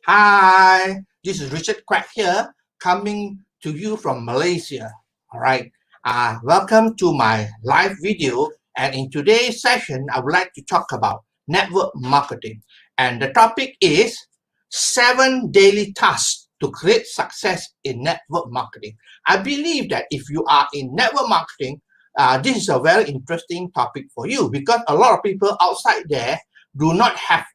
Hi, this is Richard Quack here, coming to you from Malaysia. All right, welcome to my live video. And in today's session, I would like to talk about network marketing. And the topic is 7 daily tasks to create success in network marketing. I believe that if you are in network marketing, this is a very interesting topic for you because a lot of people outside there do not have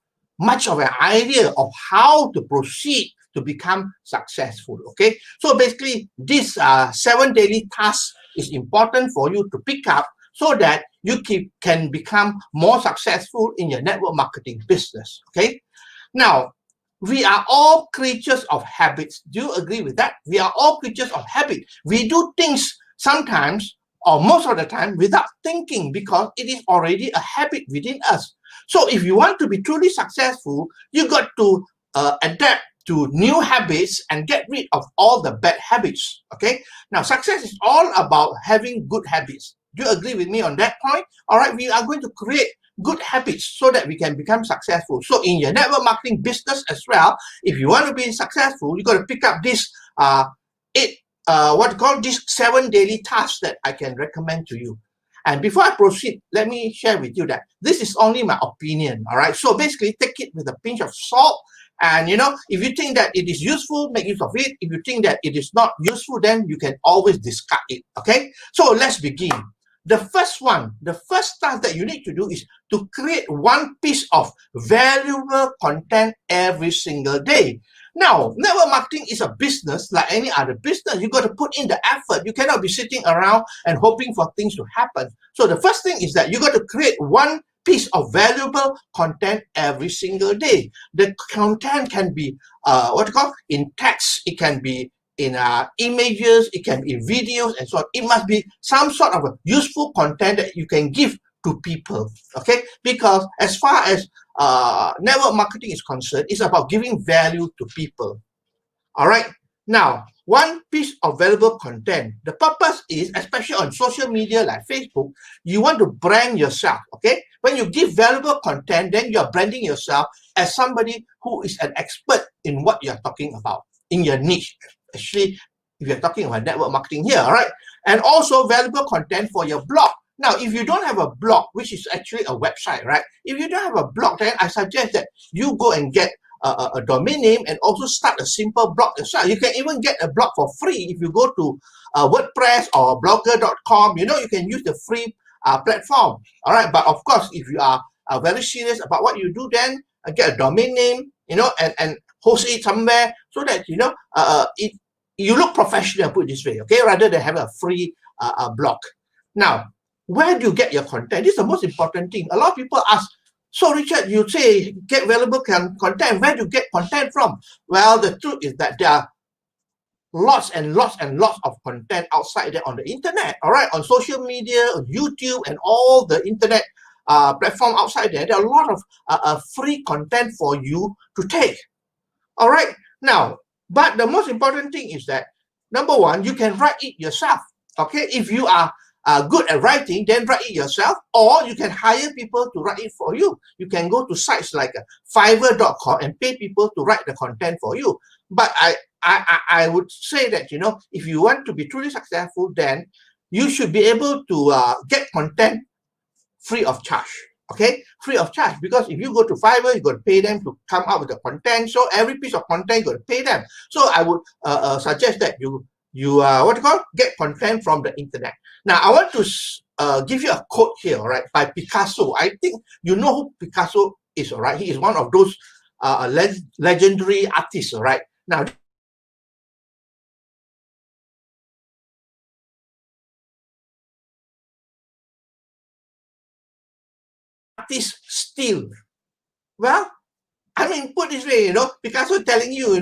much of an idea of how to proceed to become successful. Okay, so basically this 7 daily tasks is important for you to pick up so that you can become more successful in your network marketing business. Okay, now we are all creatures of habits. Do you agree with that? We are all creatures of habit. We do things sometimes or most of the time without thinking because it is already a habit within us. So if you want to be truly successful, you got to adapt to new habits and get rid of all the bad habits. Okay. Now, success is all about having good habits. Do you agree with me on that point? All right. We are going to create good habits so that we can become successful. So in your network marketing business as well, if you want to be successful, you got to pick up this these 7 daily tasks that I can recommend to you. And before I proceed, let me share with you that this is only my opinion. All right. So basically, take it with a pinch of salt. And if you think that it is useful, make use of it. If you think that it is not useful, then you can always discard it. Okay. So let's begin. The first task that you need to do is to create one piece of valuable content every single day. Now, network marketing is a business like any other business. You got to put in the effort. You cannot be sitting around and hoping for things to happen. So the first thing is that you got to create one piece of valuable content every single day. The content can be in text. It can be in images. It can be in videos and so on. It must be some sort of a useful content that you can give to people. Okay, because as far as network marketing is concerned, it's about giving value to people. All right. Now, one piece of valuable content. The purpose is, especially on social media like Facebook, you want to brand yourself. Okay. When you give valuable content, then you're branding yourself as somebody who is an expert in what you're talking about in your niche. Actually, if you're talking about network marketing here, all right. And also valuable content for your blog. Now, if you don't have a blog, which is actually a website, right? If you don't have a blog, then I suggest that you go and get a domain name and also start a simple blog yourself. You can even get a blog for free if you go to WordPress or blogger.com. You can use the free platform. All right. But of course, if you are very serious about what you do, then get a domain name, and host it somewhere so that, you look professional, put it this way, okay, rather than have a free blog. Now, where do you get your content? This is the most important thing. A lot of people ask, so Richard, you say get valuable content. Where do you get content from? Well, the truth is that there are lots and lots and lots of content outside there on the internet. All right, on social media, on YouTube, and all the internet platform outside there. There are a lot of free content for you to take. All right, now, but the most important thing is that number one, you can write it yourself. Okay, if you are good at writing, then write it yourself, or you can hire people to write it for you. You can go to sites like Fiverr.com and pay people to write the content for you. But I would say that, if you want to be truly successful, then you should be able to get content free of charge. Okay, free of charge, because if you go to Fiverr, you got to pay them to come up with the content. So every piece of content, you got to pay them. So I would suggest that you get content from the internet. Now, I want to give you a quote here, all right, by Picasso. I think you know who Picasso is, all right? He is one of those legendary artists, all right? Now, artists steal. Well, I mean, put this way, Picasso telling you,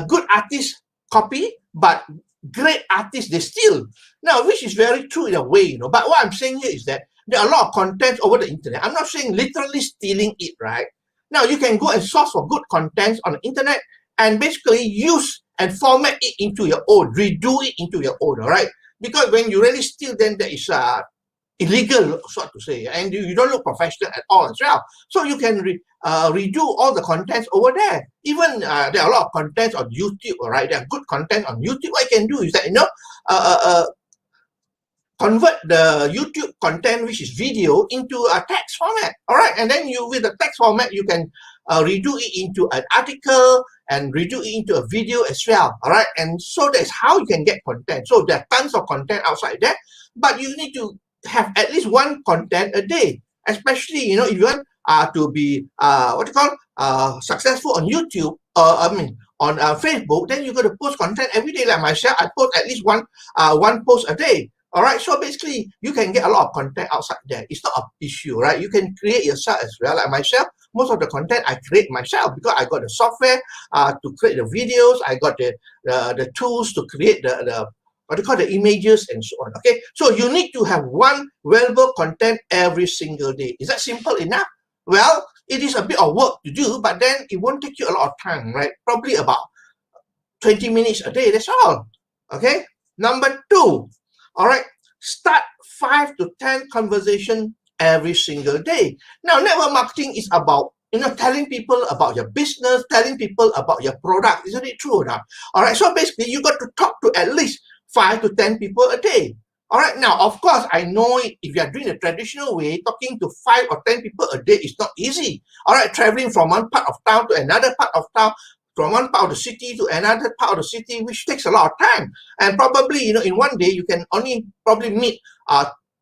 good artists copy, but great artists, they steal. Now, which is very true in a way, but what I'm saying here is that there are a lot of content over the internet. I'm not saying literally stealing it, right? Now, you can go and source for good contents on the internet and basically use and format it into your own, redo it into your own, all right? Because when you really steal, then there is illegal, so to say, and you don't look professional at all as well. So you can redo all the contents over there. Even there are a lot of contents on YouTube, all right? There are good content on YouTube. What you can do is that, convert the YouTube content, which is video, into a text format, all right? And then with the text format, you can redo it into an article and redo it into a video as well, all right? And so that's how you can get content. So there are tons of content outside there, but you need to have at least one content a day, especially, if you want to be successful on YouTube, on Facebook, then you got to post content every day. Like myself, I post at least one post a day. All right, so basically, you can get a lot of content outside there. It's not an issue, right? You can create yourself as well. Like myself, most of the content I create myself because I got the software to create the videos. I got the tools to create the images and so on. Okay, so you need to have one valuable content every single day. Is that simple enough? Well, it is a bit of work to do, but then it won't take you a lot of time, right? Probably about 20 minutes a day. That's all. Okay. Number 2. All right, start 5 to 10 conversations every single day. Now, network marketing is about, telling people about your business, telling people about your product. Isn't it true now? All right, so basically, you got to talk to at least 5 to 10 people a day. All right, now, of course, I know if you are doing the traditional way, talking to 5 or 10 people a day is not easy. All right, traveling from one part of town to another part of town, from one part of the city to another part of the city, which takes a lot of time. And probably, in one day, you can only probably meet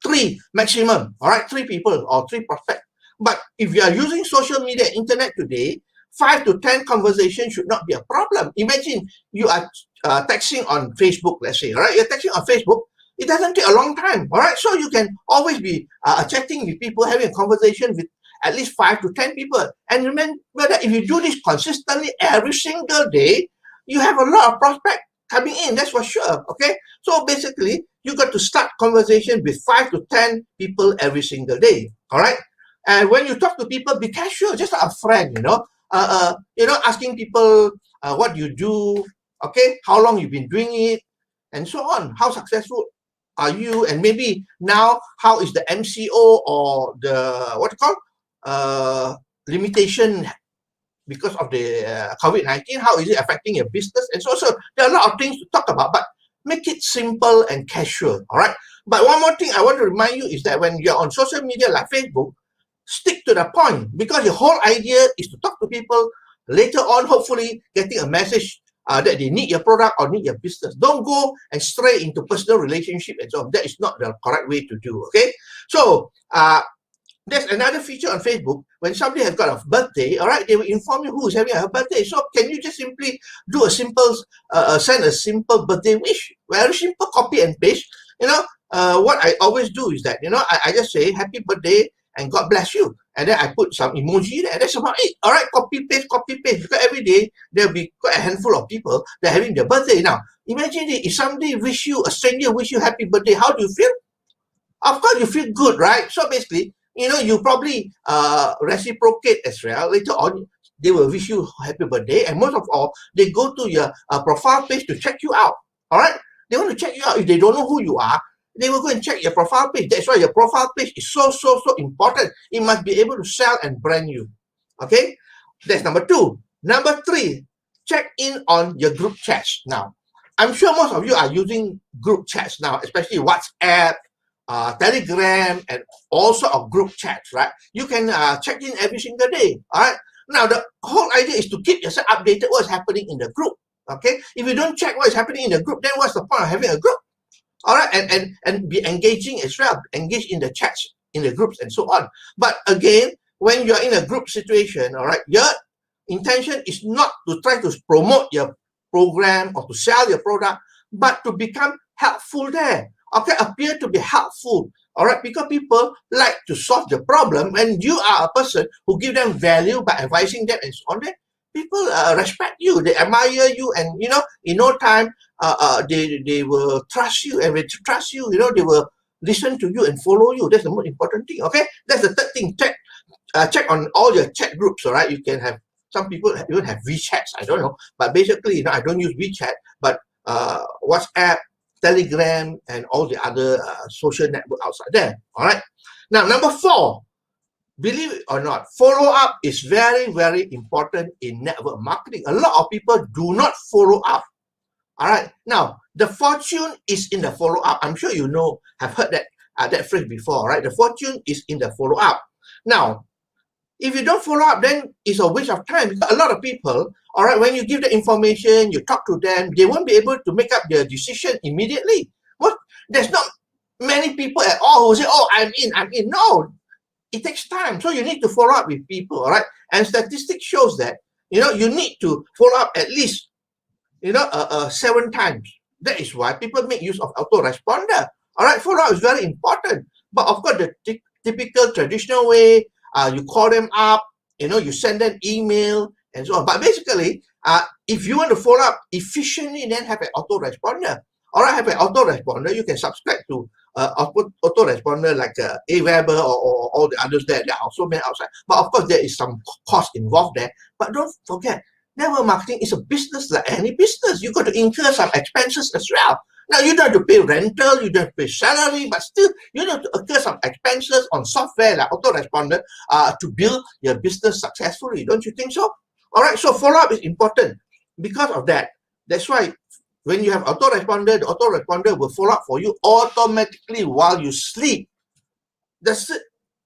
3 maximum, all right, 3 people or 3 prospects. But if you are using social media and internet today, 5 to 10 conversations should not be a problem. Imagine you are texting on Facebook, let's say, all right? You're texting on Facebook. It doesn't take a long time, all right? So you can always be chatting with people, having a conversation with at least 5 to 10 people. And remember that if you do this consistently every single day, you have a lot of prospects coming in, that's for sure, okay? So basically, you got to start conversation with 5 to 10 people every single day, all right? And when you talk to people, be casual, just like a friend, asking people what you do, okay? How long you've been doing it, and so on. How successful are you? And maybe now, how is the MCO or the, limitation because of the COVID-19, how is it affecting your business? And so there are a lot of things to talk about, but make it simple and casual, all right? But one more thing I want to remind you is that when you're on social media like Facebook, stick to the point, because the whole idea is to talk to people later on, hopefully getting a message that they need your product or need your business. Don't go and stray into personal relationship and so on. That is not the correct way to do, okay? So, there's another feature on Facebook. When somebody has got a birthday, all right, they will inform you who is having a birthday. So can you just simply do send a simple birthday wish? Very simple, copy and paste. What I always do is that, I just say happy birthday and God bless you. And then I put some emoji there. That's about it. All right, copy, paste. Because every day there'll be quite a handful of people that are having their birthday. Now, imagine if somebody a stranger wish you happy birthday, how do you feel? Of course, you feel good, right? So basically, you probably reciprocate as well. Later on, they will wish you happy birthday. And most of all, they go to your profile page to check you out. All right? They want to check you out. If they don't know who you are, they will go and check your profile page. That's why your profile page is so important. It must be able to sell and brand you. Okay? That's number 2. Number 3, check in on your group chats. Now, I'm sure most of you are using group chats now, especially WhatsApp, Telegram, and all sort of group chats, right? You can check in every single day, all right? Now, the whole idea is to keep yourself updated what's happening in the group, okay? If you don't check what is happening in the group, then what's the point of having a group? All right, and be engaging as well, engage in the chats, in the groups, and so on. But again, when you're in a group situation, all right, your intention is not to try to promote your program or to sell your product, but to become helpful there. Okay, appear to be helpful, all right, because people like to solve the problem. When you are a person who give them value by advising them and so on, then people respect you, they admire you, and in no time they will trust you, and when they trust you, they will listen to you and follow you. That's the most important thing. Okay, that's the third thing. Check on all your chat groups. All right, you can have some people even have WeChats. I don't know, but basically, I don't use WeChat, but WhatsApp, Telegram, and all the other social network outside there. All right. Now, number 4, believe it or not, follow-up is very, very important in network marketing. A lot of people do not follow up. All right. Now, the fortune is in the follow-up. I'm sure you know, have heard that phrase before, right? The fortune is in the follow-up. Now, if you don't follow up, then it's a waste of time. Because a lot of people, all right, when you give the information, you talk to them, they won't be able to make up their decision immediately. What? There's not many people at all who say, oh, I'm in. No, it takes time. So you need to follow up with people, all right? And statistics shows that, you need to follow up at least, 7 times. That is why people make use of autoresponder. All right, follow-up is very important. But of course, the typical traditional way, you call them up, you send them email and so on. But basically, if you want to follow up efficiently, then have an autoresponder. All right, have an autoresponder. You can subscribe to autoresponder like Aweber or all the others there. There are also many outside. But of course, there is some cost involved there. But don't forget, network marketing is a business like any business. You got to incur some expenses as well. Now, you don't have to pay rental, you don't have to pay salary, but still, you have to incur some expenses on software like autoresponder to build your business successfully. Don't you think so? All right, so follow-up is important. Because of that, that's why when you have autoresponder, the autoresponder will follow up for you automatically while you sleep. Does it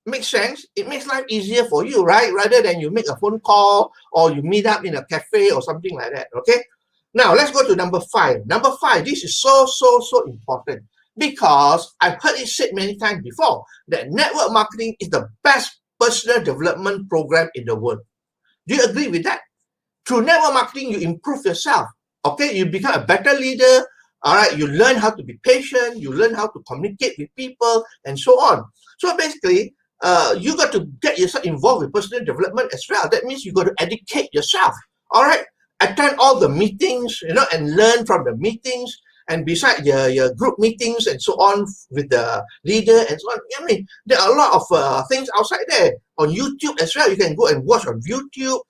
make sense? It makes life easier for you, right? Rather than you make a phone call or you meet up in a cafe or something like that, okay? Now, let's go to number 5. Number 5, this is so important because I've heard it said many times before that network marketing is the best personal development program in the world. Do you agree with that? Through network marketing, you improve yourself, okay? You become a better leader, all right? You learn how to be patient, you learn how to communicate with people, and so on. So basically, you got to get yourself involved with personal development as well. That means you got to educate yourself, all right? Attend all the meetings, and learn from the meetings, and beside your group meetings and so on with the leader and so on. I mean, there are a lot of things outside there. On YouTube as well, you can go and watch on YouTube.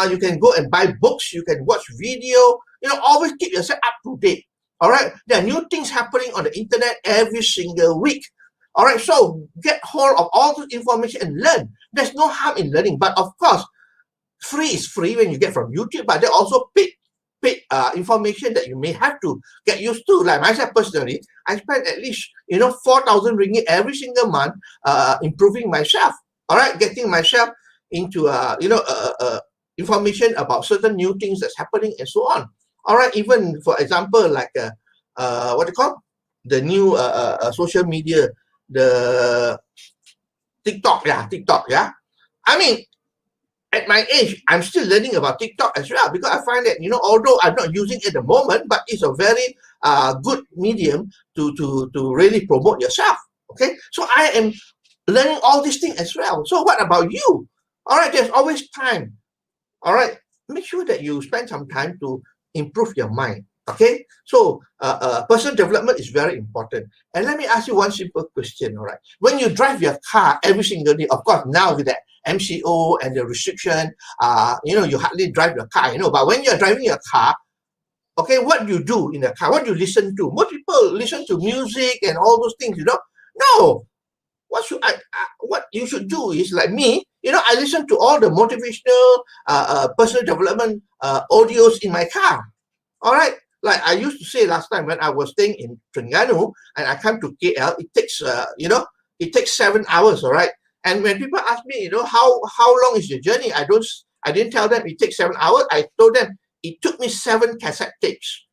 You can go and buy books. You can watch video. Always keep yourself up to date. All right? There are new things happening on the internet every single week. All right? So get hold of all the information and learn. There's no harm in learning. But of course, free is free when you get from YouTube, but there are also paid information that you may have to get used to. Like myself personally, I spend at least 4,000 ringgit every single month improving myself. All right, getting myself into information about certain new things that's happening and so on. All right, even for example, like what do you call the new social media, the TikTok, yeah. I mean, at my age, I'm still learning about TikTok as well because I find that, although I'm not using it at the moment, but it's a very good medium to really promote yourself, okay? So I am learning all these things as well. So what about you? All right, there's always time. All right, make sure that you spend some time to improve your mind, okay? So personal development is very important. And let me ask you one simple question, all right? When you drive your car every single day, of course, now with that MCO and the restriction, you hardly drive your car, but when you're driving your car, okay, what do you do in the car? What do you listen to? Most people listen to music and all those things, No. What you should do is like me, I listen to all the motivational, personal development audios in my car. All right. Like I used to say last time when I was staying in Terengganu and I come to KL, it takes 7 hours, all right? And when people ask me, how long is your journey? I didn't tell them it takes 7 hours. I told them it took me 7 cassette tapes.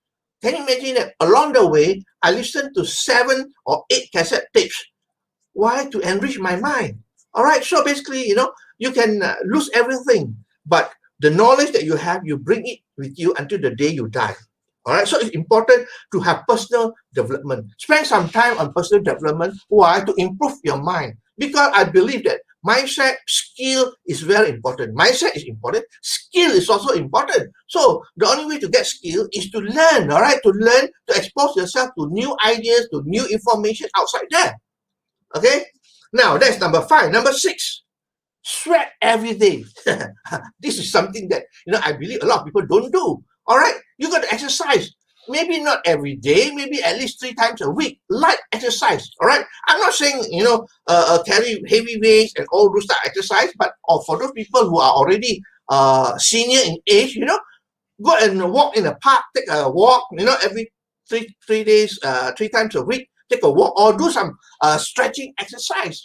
Can you imagine that along the way, I listened to 7 or 8 cassette tapes? Why? To enrich my mind. All right. So basically, you can lose everything, but the knowledge that you have, you bring it with you until the day you die. All right. So it's important to have personal development. Spend some time on personal development. Why? To improve your mind. Because I believe that mindset, skill is very important. Mindset is important. Skill is also important. So the only way to get skill is to learn, all right? To learn, to expose yourself to new ideas, to new information outside there. Okay? Now, that's number 5. Number 6, sweat every day. This is something that, I believe a lot of people don't do. All right? You got to exercise. maybe not every day, maybe at least 3 times a week, light exercise. All right. I'm not saying, carry heavy weights and all those type of exercise, but for those people who are already senior in age, go and walk in a park, take a walk, every three days, 3 times a week, take a walk, or do some stretching exercise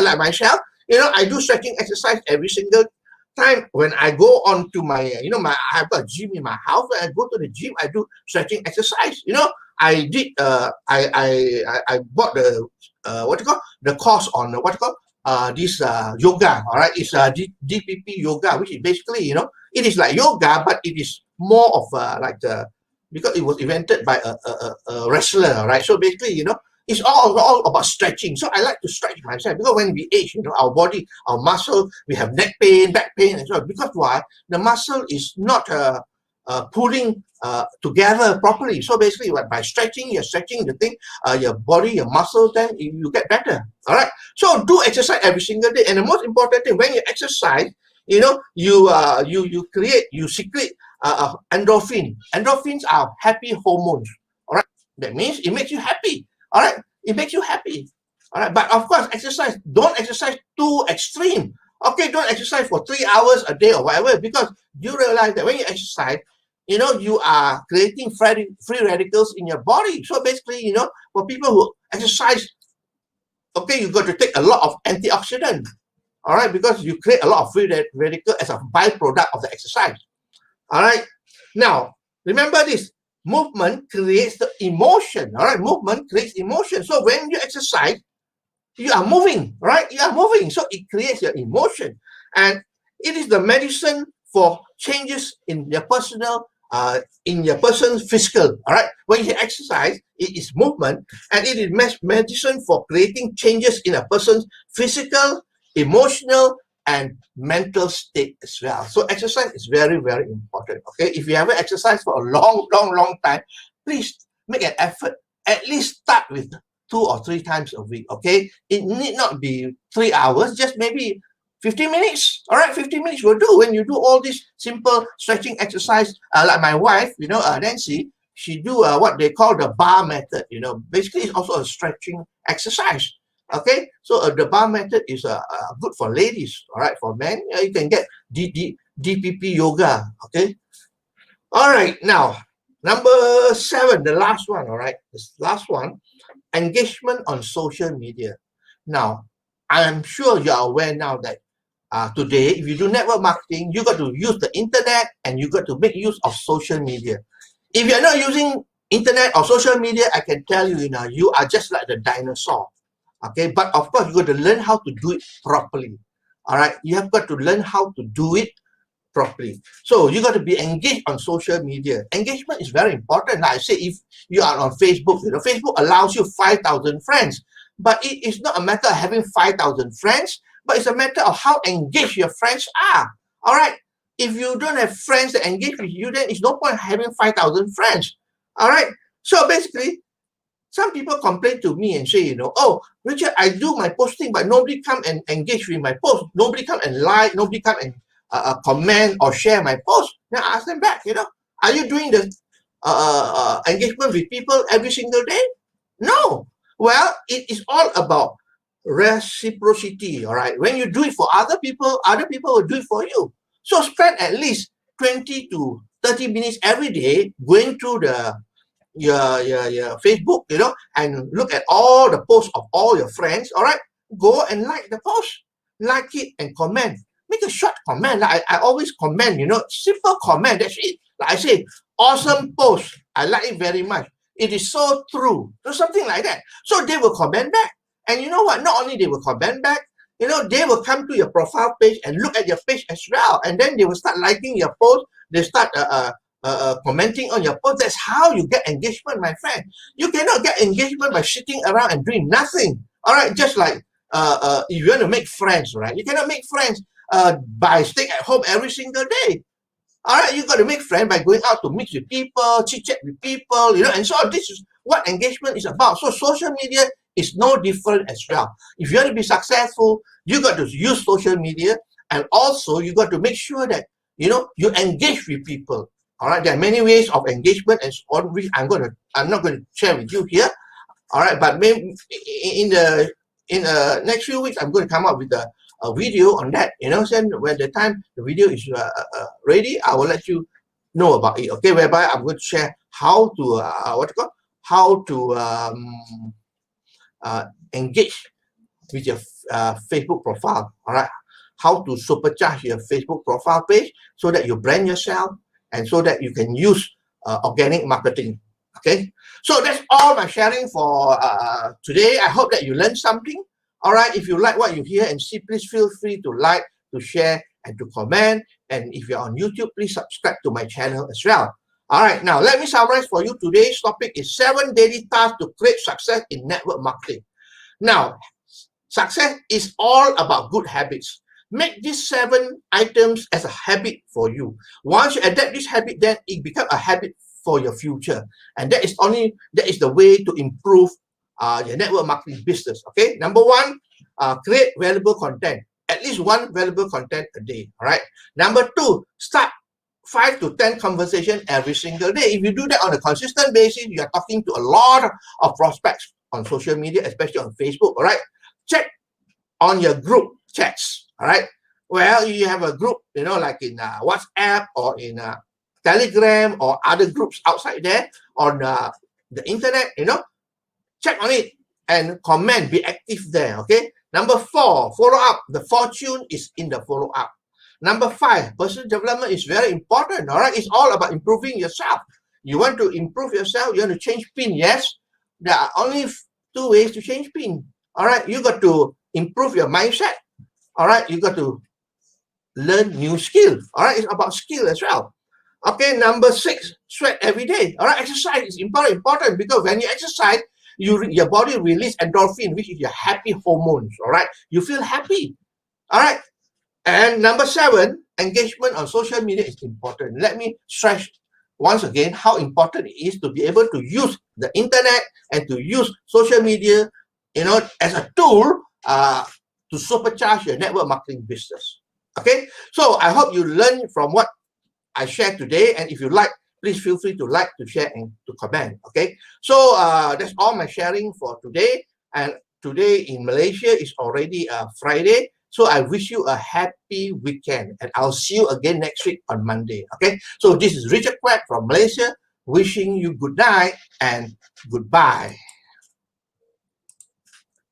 like myself. I do stretching exercise every single time when I go on to my, I have a gym in my house. When I go to the gym, I do stretching exercise. I did, I bought the, the course on this yoga. All right, it's DPP yoga, which is basically, it is like yoga, but it is more of because it was invented by a wrestler. All right, so basically, it's all about stretching. So I like to stretch myself because when we age, our body, our muscle, we have neck pain, back pain, and so on. Because why? The muscle is not pulling together properly. So basically, by stretching, you're stretching the thing, your body, your muscles, then you get better. All right. So do exercise every single day. And the most important thing, when you exercise, you secrete endorphin. Endorphins are happy hormones. All right. That means it makes you happy. All right, it makes you happy. All right, but of course, don't exercise too extreme. Okay, don't exercise for 3 hours a day or whatever, because you realize that when you exercise, you are creating free radicals in your body. So basically, for people who exercise, okay, you got to take a lot of antioxidant. All right, because you create a lot of free radical as a byproduct of the exercise. All right, now remember this. Movement creates the emotion. All right, movement creates emotion. So when you exercise, you are moving, right? You are moving. So it creates your emotion. And it is the medicine for changes in your personal, in your person's physical. All right. When you exercise, it is movement, and it is medicine for creating changes in a person's physical, emotional, and mental state as well. So exercise is very, very important. Okay, if you haven't exercised for a long time, please make an effort. At least start with 2 or 3 times a week. Okay, it need not be 3 hours, just maybe 15 minutes. All right, 15 minutes will do. When you do all this simple stretching exercise, like my wife, Nancy, she do what they call the bar method. Basically it's also a stretching exercise. Okay, so the bar method is good for ladies. All right, for men, you can get DPP yoga. Okay, all right. Now, number 7, the last one. All right, this last one, engagement on social media. Now, I am sure you are aware now that today, if you do network marketing, you got to use the internet and you got to make use of social media. If you're not using internet or social media, I can tell you, you are just like the dinosaur. Okay, but of course, you got to learn how to do it properly. All right, you have got to learn how to do it properly. So you got to be engaged on social media. Engagement is very important. Like I say, if you are on Facebook, Facebook allows you 5,000 friends, but it is not a matter of having 5,000 friends, but it's a matter of how engaged your friends are. All right, if you don't have friends that engage with you, then it's no point having 5,000 friends. All right, so basically, some people complain to me and say, oh, Richard, I do my posting, but nobody come and engage with my post. Nobody come and like, nobody come and comment or share my post. Then I ask them back, are you doing the engagement with people every single day? No. Well, it is all about reciprocity, all right? When you do it for other people will do it for you. So spend at least 20 to 30 minutes every day going through your Facebook, and look at all the posts of all your friends. All right, go and like the post, like it and comment. Make a short comment. Like I always comment, simple comment. That's it. Like I say, awesome post. I like it very much. It is so true. So something like that. So they will comment back. And you know what? Not only they will comment back, they will come to your profile page and look at your page as well. And then they will start liking your post. They start commenting on your post. That's how you get engagement, my friend. You cannot get engagement by sitting around and doing nothing. All right, just like if you want to make friends, right? You cannot make friends by staying at home every single day. All right, you got to make friends by going out to mix with people, chit-chat with people, and so on. This is what engagement is about. So social media is no different as well. If you want to be successful, you got to use social media, and also you got to make sure that, you engage with people. All right, there are many ways of engagement and so on, which I'm not going to share with you here. All right, but maybe in the next few weeks, I'm going to come up with a video on that. You know, then when the time the video is ready, I will let you know about it. Okay, whereby I'm going to share how to engage with your Facebook profile. All right, how to supercharge your Facebook profile page so that you brand yourself and so that you can use organic marketing. Okay, so that's all my sharing for today. I hope that you learned something. All right, if you like what you hear and see, please feel free to like, to share, and to comment. And if you're on YouTube, please subscribe to my channel as well. All right, now let me summarize for you. Today's topic is 7 daily tasks to create success in network marketing. Now, success is all about good habits. Make these 7 items as a habit for you. Once you adapt this habit, then it becomes a habit for your future. And that is the way to improve your network marketing business. Okay, number 1, create valuable content. At least 1 valuable content a day. All right. Number 2, start 5 to 10 conversations every single day. If you do that on a consistent basis, you are talking to a lot of prospects on social media, especially on Facebook. All right. Check on your group chats. All right. Well, you have a group, you know, like in WhatsApp or in Telegram or other groups outside there on the internet, you know, check on it and comment, be active there. Okay. Number 4, follow up. The fortune is in the follow up. Number 5, personal development is very important. All right. It's all about improving yourself. You want to improve yourself. You want to change PIN. Yes. There are only 2 ways to change PIN. All right. You got to improve your mindset. All right. You got to learn new skills. All right. It's about skill as well. Okay. Number 6, sweat every day. All right. Exercise is important because when you exercise, your body release endorphin, which is your happy hormones. All right. You feel happy. All right. And number 7, engagement on social media is important. Let me stress once again how important it is to be able to use the internet and to use social media, you know, as a tool to supercharge your network marketing business. Okay, so I hope you learn from what I shared today, and if you like, please feel free to like, to share, and to comment. Okay, so that's all my sharing for today. And today in Malaysia is already Friday. So I wish you a happy weekend, and I'll see you again next week on Monday. Okay, so this is Richard Quack from Malaysia, wishing you good night and goodbye.